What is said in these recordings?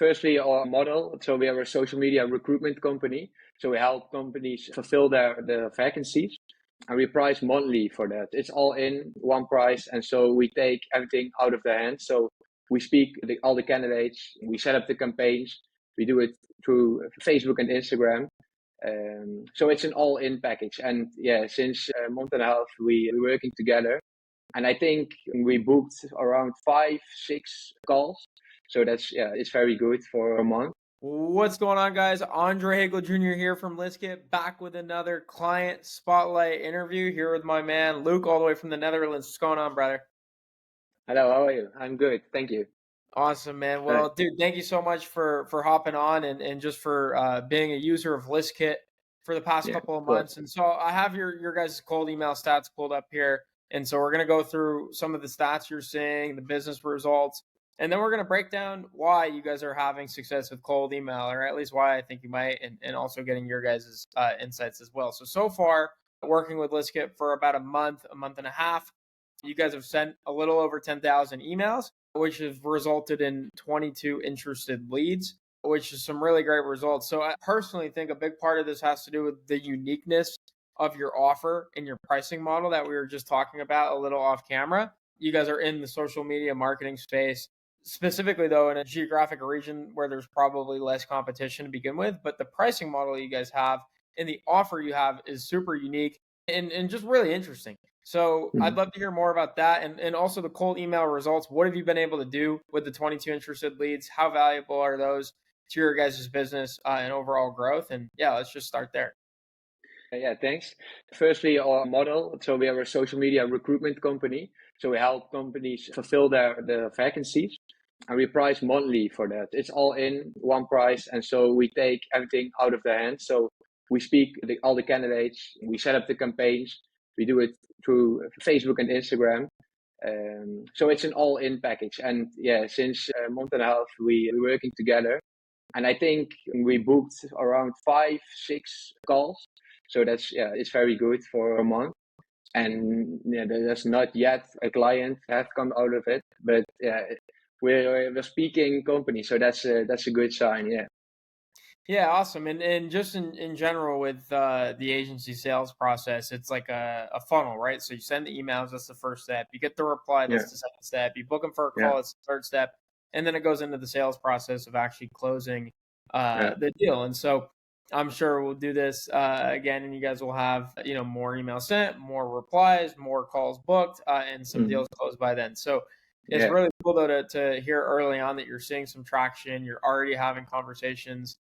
Firstly, our model. So we are a social media recruitment company. So we help companies fulfill their vacancies, and we price monthly for that. It's all in one price, and so we take everything out of their hands. So we speak to all the candidates. We set up the campaigns. We do it through Facebook and Instagram. So it's an all-in package. And yeah, since a month and a half, we're working together. And I think we booked around 5, 6 calls. So it's very good for a month. What's going on, guys? Andre Hagel Jr. here from ListKit, back with another client spotlight interview here with my man Luuk, all the way from the Netherlands. What's going on, brother? Hello, how are you? I'm good, thank you. Awesome, man. Well, dude, thank you so much for hopping on and just for being a user of ListKit for the past Yeah, couple of of course. months. And so I have your guys' cold email stats pulled up here. And so we're gonna go through some of the stats you're seeing, the business results, and then we're gonna break down why you guys are having success with cold email, or at least why I think you might, and also getting your guys' insights as well. So far, working with ListKit for about a month and a half, you guys have sent a little over 10,000 emails, which has resulted in 22 interested leads, which is some really great results. So I personally think a big part of this has to do with the uniqueness of your offer and your pricing model that we were just talking about a little off camera. You guys are in the social media marketing space, specifically though in a geographic region where there's probably less competition to begin with, but the pricing model you guys have and the offer you have is super unique and just really interesting. So I'd Mhm. love to hear more about that, and also the cold email results. What have you been able to do with the 22 interested leads? How valuable are those to your guys' business and overall growth? And yeah, let's just start there. Yeah, thanks. Firstly, our model. So we are a social media recruitment company. So we help companies fulfill their vacancies, and we price monthly for that. It's all in one price, and so we take everything out of their hands. So we speak to all the candidates. We set up the campaigns. We do it through Facebook and Instagram. So it's an all-in package. And yeah, since a month and a half, we're working together. And I think we booked around 5, 6 calls. So it's very good for a month. And yeah, there's not yet a client have come out of it, but yeah, we're speaking company, so that's a good sign. Yeah. Yeah, awesome. And just in general with the agency sales process, it's like a funnel, right? So you send the emails, that's the first step. You get the reply, Yeah. that's the second step. You book them for a Yeah. call, that's the third step. And then it goes into the sales process of actually closing Yeah. the deal. And so I'm sure we'll do this again, and you guys will have more emails sent, more replies, more calls booked, and some Mhm. deals closed by then. So it's Yeah. really cool though to hear early on that you're seeing some traction. You're already having conversations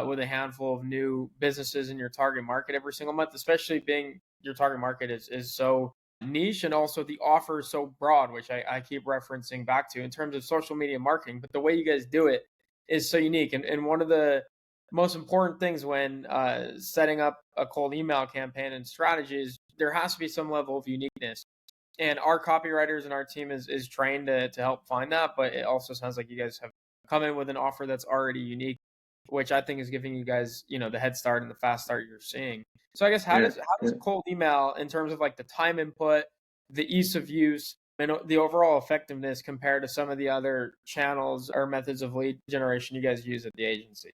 with a handful of new businesses in your target market every single month, especially being your target market is so niche, and also the offer is so broad, which I keep referencing back to in terms of social media marketing. But the way you guys do it is so unique. And one of the most important things when setting up a cold email campaign and strategy is there has to be some level of uniqueness. And our copywriters and our team is trained to help find that. But it also sounds like you guys have come in with an offer that's already unique, which I think is giving you guys, the head start and the fast start you're seeing. So I guess how Yeah. does cold email in terms of like the time input, the ease of use, and the overall effectiveness compare to some of the other channels or methods of lead generation you guys use at the agency?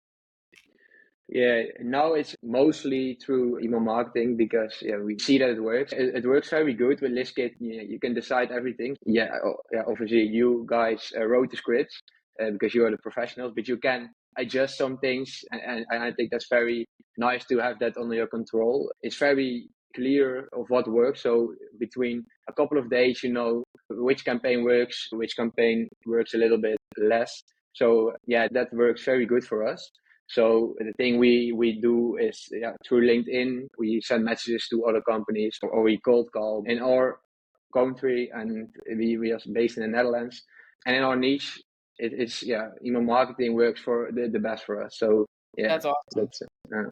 Yeah, now it's mostly through email marketing because yeah, we see that it works. It works very good with ListKit. You can decide everything. Yeah, yeah. Obviously, you guys wrote the scripts because you are the professionals, but you can adjust some things, and I think that's very nice to have that under your control. It's very clear of what works. So between a couple of days, you know which campaign works, which campaign works a little bit less. So yeah, that works very good for us. So the thing we do is through LinkedIn, we send messages to other companies, or we cold call in our country, and we are based in the Netherlands. And in our niche, it's email marketing works for the best for us. So yeah, That's awesome. that's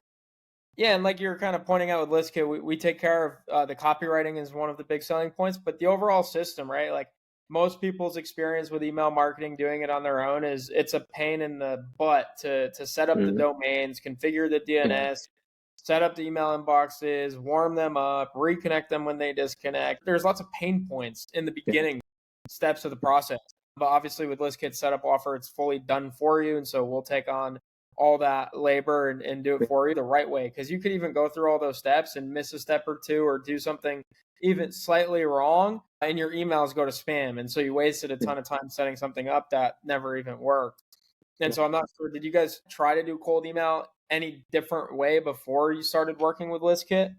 Yeah, and like you're kind of pointing out with ListKit, we take care of the copywriting is one of the big selling points, but the overall system, right? Like most people's experience with email marketing doing it on their own is it's a pain in the butt to set up the mm, domains, configure the yeah, DNS, set up the email inboxes, warm them up, reconnect them when they disconnect. There's lots of pain points in the yeah, beginning steps of the process. But obviously with ListKit setup offer, it's fully done for you. And so we'll take on all that labor and do it for you the right way. Because you could even go through all those steps and miss a step or two or do something even slightly wrong and your emails go to spam. And so you wasted a ton of time setting something up that never even worked. And so I'm not sure, did you guys try to do cold email any different way before you started working with ListKit?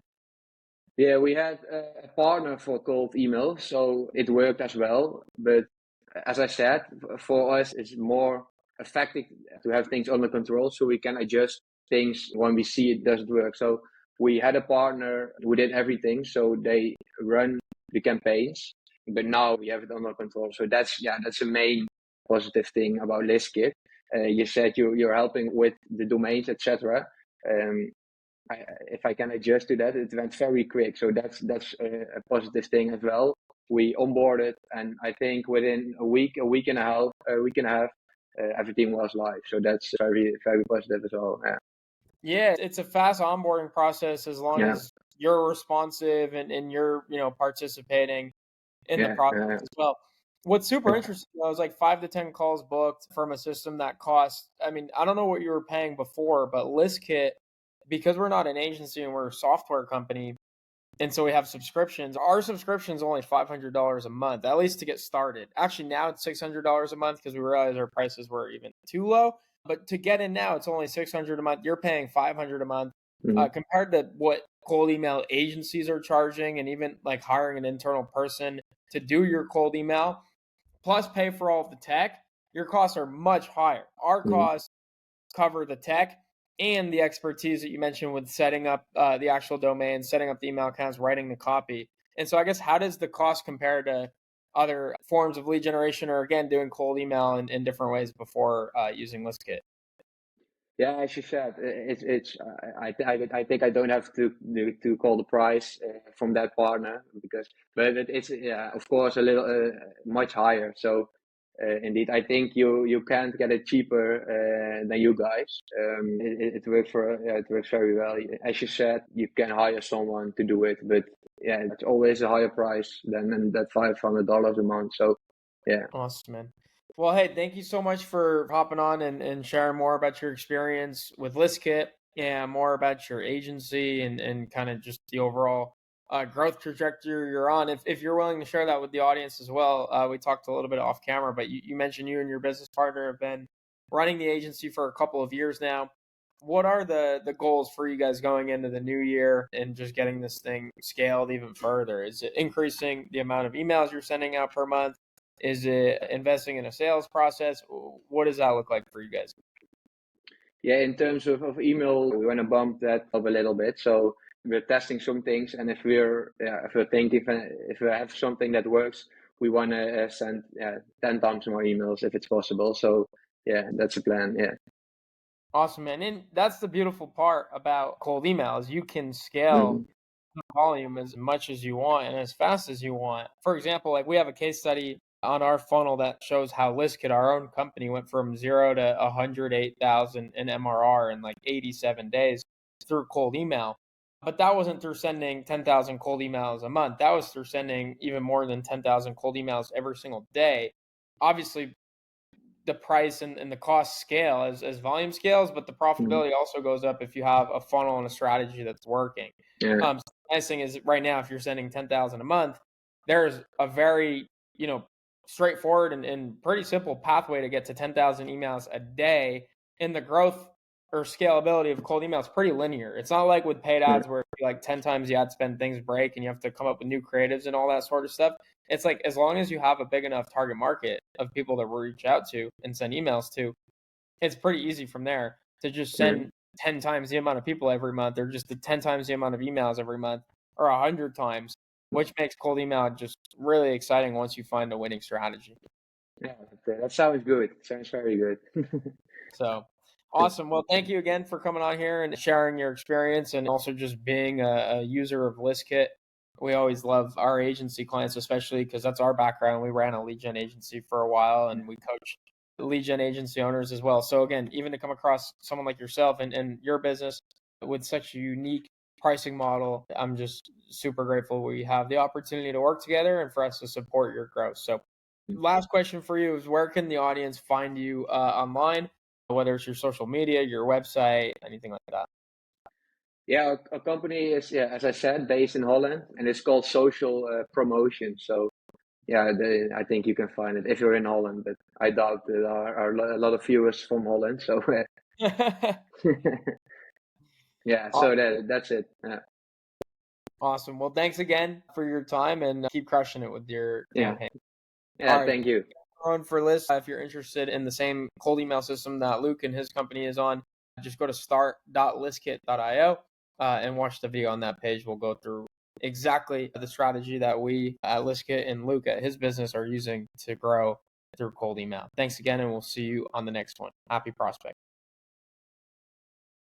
Yeah, we had a partner for cold email, so it worked as well. But as I said, for us, it's more effective to have things under control so we can adjust things when we see it doesn't work. So we had a partner who did everything, so they run the campaigns, but now we have it under control. So that's the main positive thing about ListKit. You said you're helping with the domains, etc. If I can adjust to that, it went very quick. So that's a positive thing as well. We onboarded, and I think within a week and a half, everything was live. So that's very very positive as well. Yeah. Yeah, it's a fast onboarding process as long Yeah. as you're responsive and you're, participating in the process Yeah. as well. What's super Yeah. interesting though is like 5 to 10 calls booked from a system that costs. I mean, I don't know what you were paying before, but ListKit, because we're not an agency and we're a software company, and so we have subscriptions. Our subscription is only $500 a month, at least to get started. Actually, now it's $600 a month because we realized our prices were even too low. But to get in now, it's only $600 a month. You're paying $500 a month Mhm. compared to what cold email agencies are charging, and even like hiring an internal person to do your cold email, plus pay for all of the tech. Your costs are much higher. Our Mhm. costs cover the tech and the expertise that you mentioned with setting up the actual domain, setting up the email accounts, writing the copy. And so I guess how does the cost compare to other forms of lead generation or again doing cold email in different ways before using ListKit? Yeah, as you said, it's I think I don't have to call the price from that partner because, but it's yeah, of course, a little much higher. So indeed, I think you can't get it cheaper than you guys. It works it works very well. As you said, you can hire someone to do it, but yeah, it's always a higher price than that $500 a month. So yeah. Awesome, man. Well, hey, thank you so much for hopping on and sharing more about your experience with ListKit and more about your agency and kind of just the overall growth trajectory you're on. If you're willing to share that with the audience as well, we talked a little bit off camera, but you mentioned you and your business partner have been running the agency for a couple of years now. What are the goals for you guys going into the new year and just getting this thing scaled even further? Is it increasing the amount of emails you're sending out per month? Is it investing in a sales process? What does that look like for you guys? Yeah, in terms of email, we want to bump that up a little bit. So we're testing some things, and if we're thinking if we have something that works, we want to send 10 times more emails if it's possible. So yeah, that's the plan. Yeah. Awesome, man. And that's the beautiful part about cold emails. You can scale Mhm. the volume as much as you want and as fast as you want. For example, like we have a case study on our funnel that shows how ListKit, our own company, went from 0 to 108,000 in MRR in like 87 days through cold email. But that wasn't through sending 10,000 cold emails a month. That was through sending even more than 10,000 cold emails every single day. Obviously, the price and the cost scale as volume scales, but the Mhm. profitability also goes up if you have a funnel and a strategy that's working. Yeah. So the nice thing is right now, if you're sending 10,000 a month, there's a very, straightforward and pretty simple pathway to get to 10,000 emails a day. And the growth or scalability of cold email is pretty linear. It's not like with paid Yeah. ads where like 10 times the ad spend things break and you have to come up with new creatives and all that sort of stuff. It's like as long as you have a big enough target market of people that we reach out to and send emails to, it's pretty easy from there to just Yeah. send 10 times the amount of people every month or just the 10 times the amount of emails every month or 100 times, which makes cold email just really exciting once you find a winning strategy. Yeah. That sounds good. Sounds very good. So awesome. Well, thank you again for coming on here and sharing your experience and also just being a user of ListKit. We always love our agency clients, especially because that's our background. We ran a lead gen agency for a while and we coach lead gen agency owners as well. So again, even to come across someone like yourself and your business with such a unique pricing model, I'm just super grateful we have the opportunity to work together and for us to support your growth. So Last question for you is, where can the audience find you online, whether it's your social media, your website, anything like that? Yeah, our company is, yeah, as I said, based in Holland, and it's called Social Promotion. So yeah, I think you can find it if you're in Holland, but I doubt there are a lot of viewers from Holland. So yeah, so that's it. Awesome. Well, thanks again for your time, and keep crushing it with your Yeah, campaign. All yeah. right. Thank you. On for list. If you're interested in the same cold email system that Luuk and his company is on, just go to start.listkit.io and watch the video on that page. We'll go through exactly the strategy that we at ListKit and Luuk at his business are using to grow through cold email. Thanks again, and we'll see you on the next one. Happy prospecting.